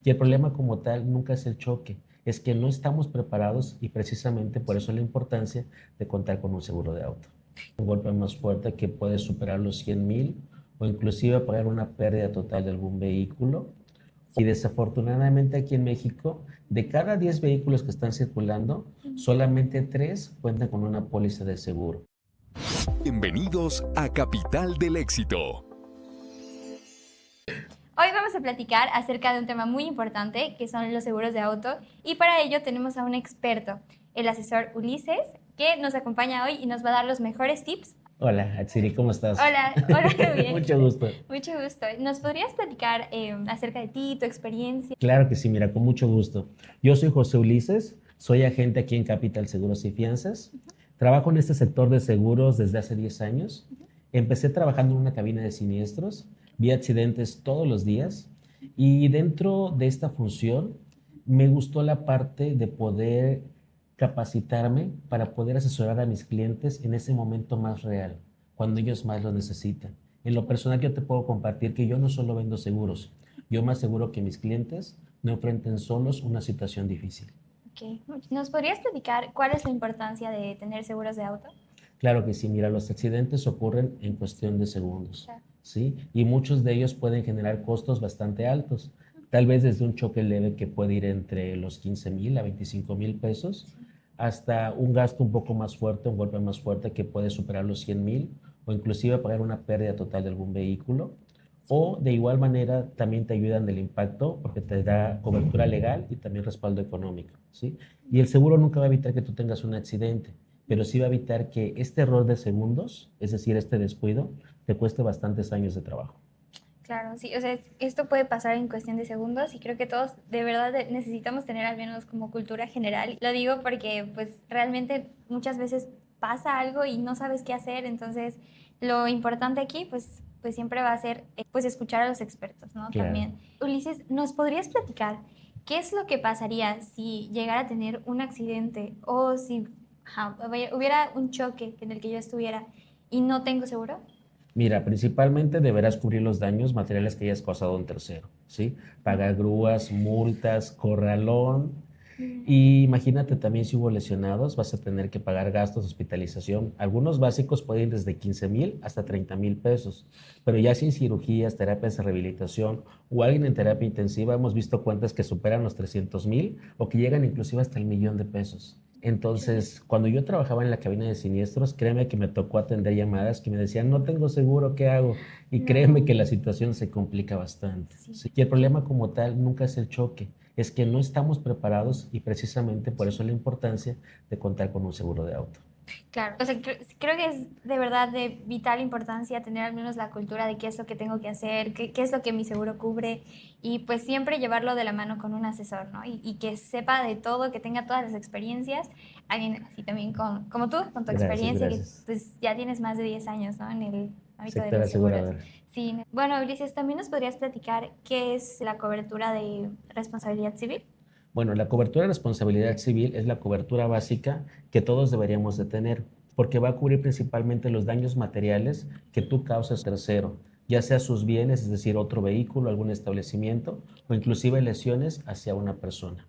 Y el problema como tal nunca es el choque, es que no estamos preparados y precisamente por eso la importancia de contar con un seguro de auto. Un golpe más fuerte que puede superar los 100,000 o inclusive pagar una pérdida total de algún vehículo. Y desafortunadamente aquí en México, de cada 10 vehículos que están circulando, solamente 3 cuentan con una póliza de seguro. Bienvenidos a Capital del Éxito. Hoy vamos a platicar acerca de un tema muy importante que son los seguros de auto y para ello tenemos a un experto, el asesor Ulises, que nos acompaña hoy y nos va a dar los mejores tips. Hola, Atsiri, ¿cómo estás? Hola, bien. Mucho gusto. Mucho gusto. ¿Nos podrías platicar acerca de ti, tu experiencia? Claro que sí, mira, con mucho gusto. Yo soy José Ulises, soy agente aquí en Capital Seguros y Fianzas. Trabajo en este sector de seguros desde hace 10 años. Empecé trabajando en una cabina de siniestros, vi accidentes todos los días y dentro de esta función me gustó la parte de poder capacitarme para poder asesorar a mis clientes en ese momento más real, cuando ellos más lo necesitan. En lo personal yo te puedo compartir que yo no solo vendo seguros, yo me aseguro que mis clientes no enfrenten solos una situación difícil. Okay. ¿Nos podrías platicar cuál es la importancia de tener seguros de auto? Claro que sí, mira, los accidentes ocurren en cuestión de segundos, Claro. ¿sí? Y muchos de ellos pueden generar costos bastante altos, tal vez desde un choque leve que puede ir entre los 15,000 a 25,000 pesos, hasta un gasto un poco más fuerte, un golpe más fuerte que puede superar los 100,000 o inclusive pagar una pérdida total de algún vehículo. O de igual manera también te ayudan del impacto porque te da cobertura legal y también respaldo económico, ¿sí? Y el seguro nunca va a evitar que tú tengas un accidente, pero sí va a evitar que este error de segundos, es decir, este descuido, te cueste bastantes años de trabajo. Claro, sí, o sea, esto puede pasar en cuestión de segundos y creo que todos de verdad necesitamos tener al menos como cultura general. Lo digo porque pues realmente muchas veces pasa algo y no sabes qué hacer, entonces lo importante aquí pues siempre va a ser pues escuchar a los expertos, ¿no? Claro. También. Ulises, ¿nos podrías platicar qué es lo que pasaría si llegara a tener un accidente o si hubiera un choque en el que yo estuviera y no tengo seguro? Mira, principalmente deberás cubrir los daños materiales que hayas causado a un tercero, ¿sí? Pagar grúas, multas, corralón. Y imagínate también si hubo lesionados, vas a tener que pagar gastos de hospitalización. Algunos básicos pueden ir desde 15,000 hasta 30,000 pesos, pero ya sin cirugías, terapias de rehabilitación o alguien en terapia intensiva, hemos visto cuentas que superan los 300,000 o que llegan inclusive hasta el 1,000,000 de pesos. Entonces, cuando yo trabajaba en la cabina de siniestros, créeme que me tocó atender llamadas que me decían, no tengo seguro, ¿qué hago? Y créeme No. que la situación se complica bastante. Sí. ¿Sí? Y el problema como tal nunca es el choque, es que no estamos preparados y precisamente por eso la importancia de contar con un seguro de auto. Claro, o sea, creo que es de verdad de vital importancia tener al menos la cultura de qué es lo que tengo que hacer, qué es lo que mi seguro cubre y pues siempre llevarlo de la mano con un asesor, ¿no? Y que sepa de todo, que tenga todas las experiencias, alguien así también como tú, con tu Gracias, experiencia, que gracias. pues ya tienes más de 10 años, ¿no? En el ámbito de Sector los seguros. asegurador. Sí, bueno, Ulises, también nos podrías platicar qué es la cobertura de responsabilidad civil. Bueno, la cobertura de responsabilidad civil es la cobertura básica que todos deberíamos de tener, porque va a cubrir principalmente los daños materiales que tú causas a tercero, ya sea sus bienes, es decir, otro vehículo, algún establecimiento, o inclusive lesiones hacia una persona.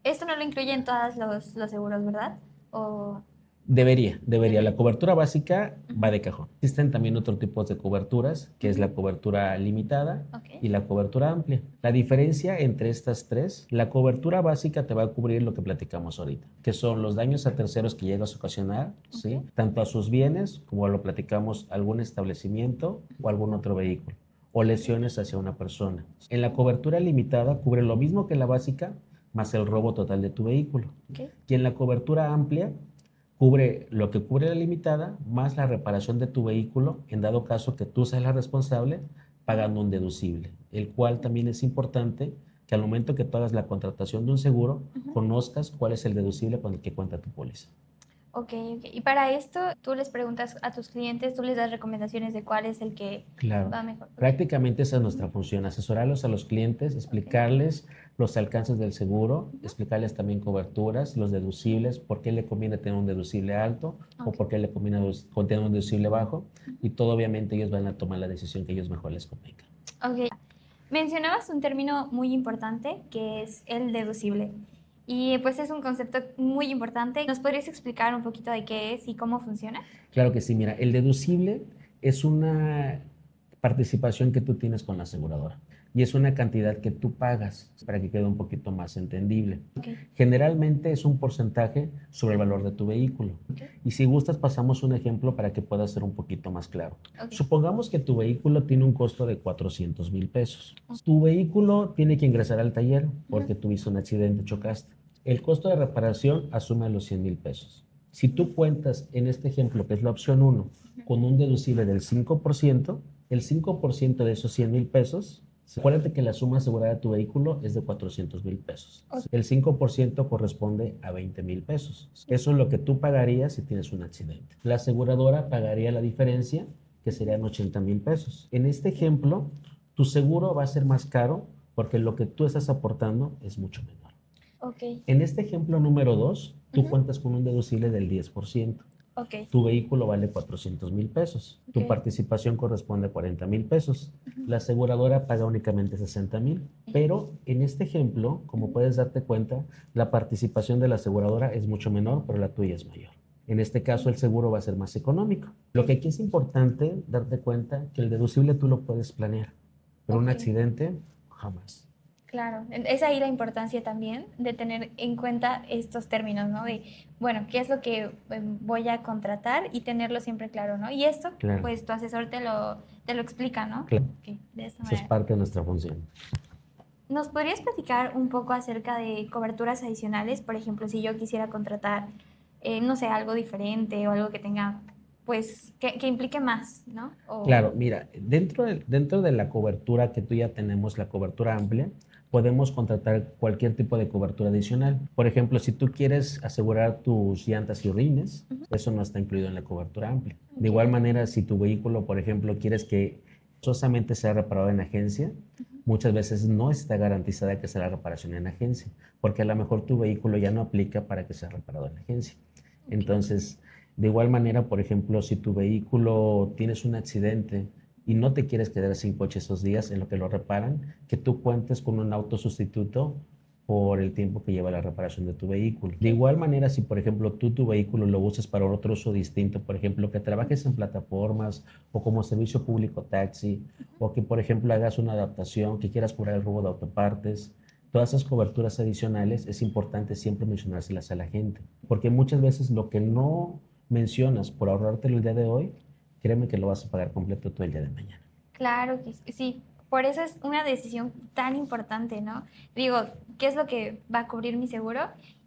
Esto no lo incluye en todos los seguros, ¿verdad? O Debería. debería. La cobertura básica va Ujú. de cajón. Existen también otros tipos de coberturas, que es la Ujú. cobertura limitada Ok. y la cobertura amplia. La diferencia entre estas tres, la cobertura básica te va a cubrir lo que platicamos ahorita, que son los daños a terceros que llegas a ocasionar, ¿sí? Ok. Tanto a sus bienes, como lo platicamos, algún establecimiento o algún otro vehículo, o lesiones hacia una persona. En la cobertura limitada cubre lo mismo que la básica, más el robo total de tu vehículo. Ok. Y en la cobertura amplia cubre lo que cubre la limitada más la reparación de tu vehículo en dado caso que tú seas la responsable pagando un deducible, el cual también es importante que al momento que tú hagas la contratación de un seguro Ujú. conozcas cuál es el deducible con el que cuenta tu póliza. Ok, ok. Y para esto, tú les preguntas a tus clientes, tú les das recomendaciones de cuál es el que Claro, va mejor. Ok. prácticamente esa es nuestra Ujú. función, asesorarlos a los clientes, Ok. explicarles los alcances del seguro, Ujú. explicarles también coberturas, los deducibles, por qué le conviene tener un deducible alto o Ok. por qué le conviene tener un deducible bajo Ujú. y todo obviamente ellos van a tomar la decisión que ellos mejor les convenga. Ok. Mencionabas un término muy importante que es el deducible. Y pues es un concepto muy importante. ¿Nos podrías explicar un poquito de qué es y cómo funciona? Claro que sí, mira, el deducible es una participación que tú tienes con la aseguradora y es una cantidad que tú pagas para que quede un poquito más entendible. Ok, Generalmente es un porcentaje sobre el valor de tu vehículo. ok, Y si gustas, pasamos un ejemplo para que pueda ser un poquito más claro. ok. Supongamos que tu vehículo tiene un costo de 400,000 pesos. Tu vehículo tiene que ingresar al taller porque tuviste un accidente, chocaste. El costo de reparación asume los 100,000 pesos. Si tú cuentas en este ejemplo, que es la opción uno, con un deducible del 5%, el 5% de esos 100,000 pesos, acuérdate que la suma asegurada de tu vehículo es de 400,000 pesos. Ok. El 5% corresponde a 20,000 pesos. Eso es lo que tú pagarías si tienes un accidente. La aseguradora pagaría la diferencia, que serían 80,000 pesos. En este ejemplo, tu seguro va a ser más caro porque lo que tú estás aportando es mucho menor. Ok, En este ejemplo número 2, tú Ujú. cuentas con un deducible del 10%. ok, Tu vehículo vale 400,000 pesos. Tu Ok. participación corresponde a 40,000 pesos. La aseguradora paga únicamente 60,000. Pero en este ejemplo, como puedes darte cuenta, la participación de la aseguradora es mucho menor, pero la tuya es mayor. En este caso, el seguro va a ser más económico. Lo que aquí es importante darte cuenta que el deducible tú lo puedes planear, pero un Ok. accidente jamás. Claro, es ahí la importancia también de tener en cuenta estos términos, ¿no? De, bueno, qué es lo que voy a contratar y tenerlo siempre claro, ¿no? Y esto, Claro, pues tu asesor te lo explica, ¿no? claro. Ok, de esta Eso es manera. parte de nuestra función. ¿Nos podrías platicar un poco acerca de coberturas adicionales? Por ejemplo, si yo quisiera contratar, no sé, algo diferente o algo que tenga, pues, que implique más, ¿no? O, Claro, mira, dentro de la cobertura que tú ya tenemos, la cobertura amplia, podemos contratar cualquier tipo de cobertura adicional. Por ejemplo, si tú quieres asegurar tus llantas y rines, eso no está incluido en la cobertura amplia. De Ok. igual manera, si tu vehículo, por ejemplo, quieres que solamente sea reparado en agencia, muchas veces no está garantizada que sea la reparación en agencia, porque a lo mejor tu vehículo ya no aplica para que sea reparado en agencia. Entonces, de igual manera, por ejemplo, si tu vehículo tienes un accidente y no te quieres quedar sin coche esos días en lo que lo reparan, que tú cuentes con un auto sustituto por el tiempo que lleva la reparación de tu vehículo. De igual manera, si por ejemplo tú tu vehículo lo usas para otro uso distinto, por ejemplo, que trabajes en plataformas o como servicio público taxi, o que por ejemplo hagas una adaptación, que quieras cubrir el robo de autopartes, todas esas coberturas adicionales es importante siempre mencionárselas a la gente, porque muchas veces lo que no mencionas por ahorrártelo el día de hoy, créeme que lo vas a pagar completo todo el día de mañana. Claro que sí. Por eso es una decisión tan importante, ¿no? Digo, ¿qué es lo que va a cubrir mi seguro?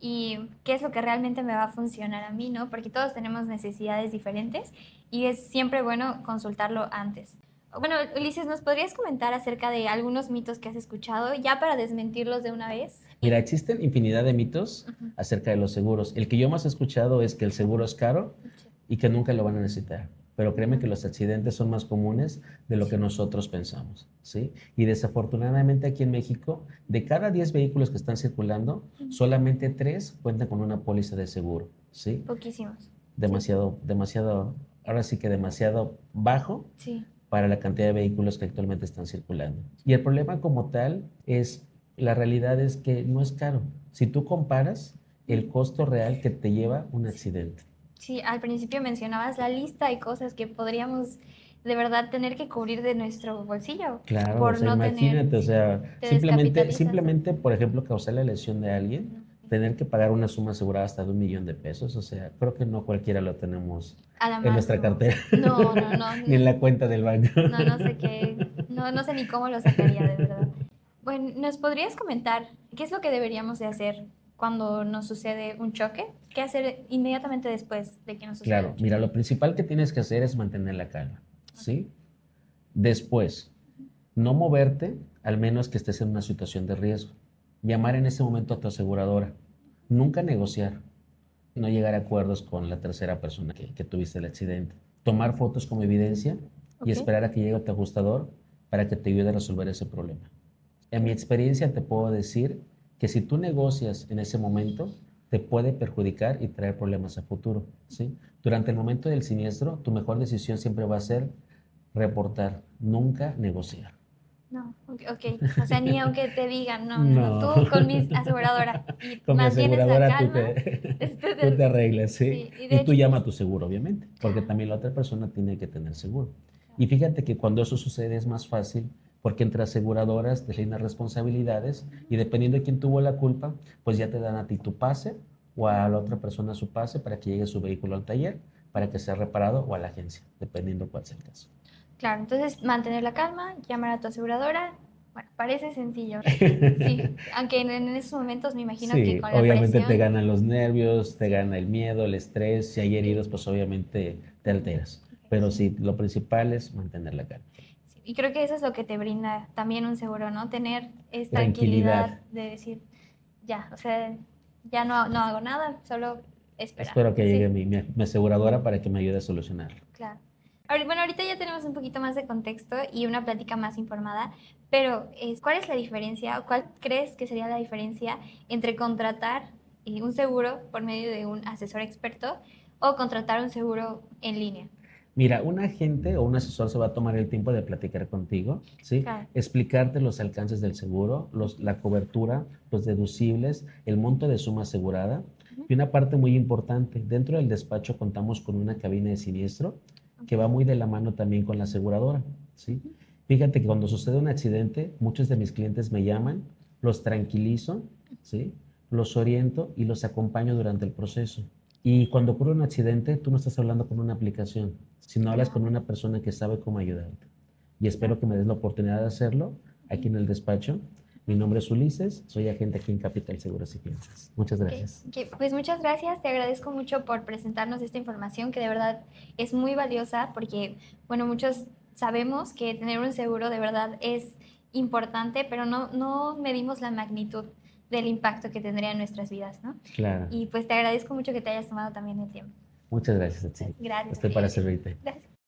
Y qué es lo que realmente me va a funcionar a mí, ¿no? Porque todos tenemos necesidades diferentes y es siempre bueno consultarlo antes. Bueno, Ulises, ¿nos podrías comentar acerca de algunos mitos que has escuchado ya para desmentirlos de una vez? Mira, existen infinidad de mitos Ujú. acerca de los seguros. El que yo más he escuchado es que el seguro es caro Sí. y que nunca lo van a necesitar. Pero créeme que los accidentes son más comunes de lo que nosotros pensamos, ¿sí? Y desafortunadamente aquí en México, de cada 10 vehículos que están circulando, solamente 3 cuentan con una póliza de seguro, ¿sí? Poquísimos. Demasiado, ahora sí que demasiado bajo Sí. para la cantidad de vehículos que actualmente están circulando. Y el problema como tal es, la realidad es que no es caro. Si tú comparas el costo real que te lleva un accidente. Sí, al principio mencionabas la lista de cosas que podríamos de verdad tener que cubrir de nuestro bolsillo Claro, o por sea, no tener, imagínate, o sí, sea, te simplemente, descapitalizas. simplemente, por ejemplo, causar la lesión de alguien, No. tener que pagar una suma asegurada hasta de 1,000,000 de pesos, o sea, creo que no cualquiera lo tenemos A la en nuestra mano. cartera, No, no, no, ni en no, la cuenta del banco. no sé qué, no sé ni cómo lo sacaría de verdad. Bueno, ¿nos podrías comentar qué es lo que deberíamos de hacer cuando nos sucede un choque? ¿Qué hacer inmediatamente después de que nos suceda Claro, un choque? mira, lo principal que tienes que hacer es mantener la calma, Ok. ¿sí? Después, no moverte, al menos que estés en una situación de riesgo. Llamar en ese momento a tu aseguradora. Nunca negociar. No llegar a acuerdos con la tercera persona que tuviste el accidente. Tomar fotos como evidencia y Ok. esperar a que llegue tu ajustador para que te ayude a resolver ese problema. En mi Ok. experiencia te puedo decir que si tú negocias en ese momento, te puede perjudicar y traer problemas a futuro, ¿sí? Durante el momento del siniestro, tu mejor decisión siempre va a ser reportar, nunca negociar. No, ok. O sea, ni aunque te digan, no, No. tú con mi aseguradora y Con mi mantienes la aseguradora calma. tú te arreglas, ¿sí? Sí, y de Y tú hecho, llama a tu seguro, obviamente, porque claro, también la otra persona tiene que tener seguro. Y fíjate que cuando eso sucede es más fácil porque entre aseguradoras te las responsabilidades y dependiendo de quién tuvo la culpa, pues ya te dan a ti tu pase o a la otra persona su pase para que llegue su vehículo al taller, para que sea reparado o a la agencia, dependiendo cuál sea el caso. claro, entonces mantener la calma, llamar a tu aseguradora, bueno, parece sencillo. Sí, aunque en esos momentos me imagino que Sí, con la obviamente te presión, ganan los nervios, te sí, gana el miedo, el estrés, si hay heridos, pues obviamente te alteras. Pero sí, lo principal es mantener la calma. sí, y creo que eso es lo que te brinda también un seguro, ¿no? Tener es tranquilidad Tranquilidad. de decir, ya, o sea, ya no hago nada, solo esperar. Espero que llegue Sí, mi aseguradora para que me ayude a solucionarlo. claro. Bueno, ahorita ya tenemos un poquito más de contexto y una plática más informada, pero ¿cuál es la diferencia o cuál crees que sería la diferencia entre contratar un seguro por medio de un asesor experto o contratar un seguro en línea? Mira, un agente o un asesor se va a tomar el tiempo de platicar contigo, ¿sí? Claro. Explicarte los alcances del seguro, la cobertura, los deducibles, el monto de suma asegurada. Ujú. Y una parte muy importante, dentro del despacho contamos con una cabina de siniestro que Ok. va muy de la mano también con la aseguradora, ¿sí? Fíjate que cuando sucede un accidente, muchos de mis clientes me llaman, los tranquilizo, ¿sí? Los oriento y los acompaño durante el proceso. Y cuando ocurre un accidente, tú no estás hablando con una aplicación, sino hablas con Claro, una persona que sabe cómo ayudarte. Y espero claro. que me des la oportunidad de hacerlo aquí en el despacho. Mi nombre es Ulises, soy agente aquí en Capital Seguros y Fianzas. Muchas Ok, gracias. ok, pues muchas gracias, te agradezco mucho por presentarnos esta información que de verdad es muy valiosa porque, bueno, muchos sabemos que tener un seguro de verdad es importante, pero no medimos la magnitud del impacto que tendría en nuestras vidas, ¿no? Claro. Y pues te agradezco mucho que te hayas tomado también el tiempo. Muchas gracias a ti. Gracias, Estoy para cuídate. servirte. Gracias.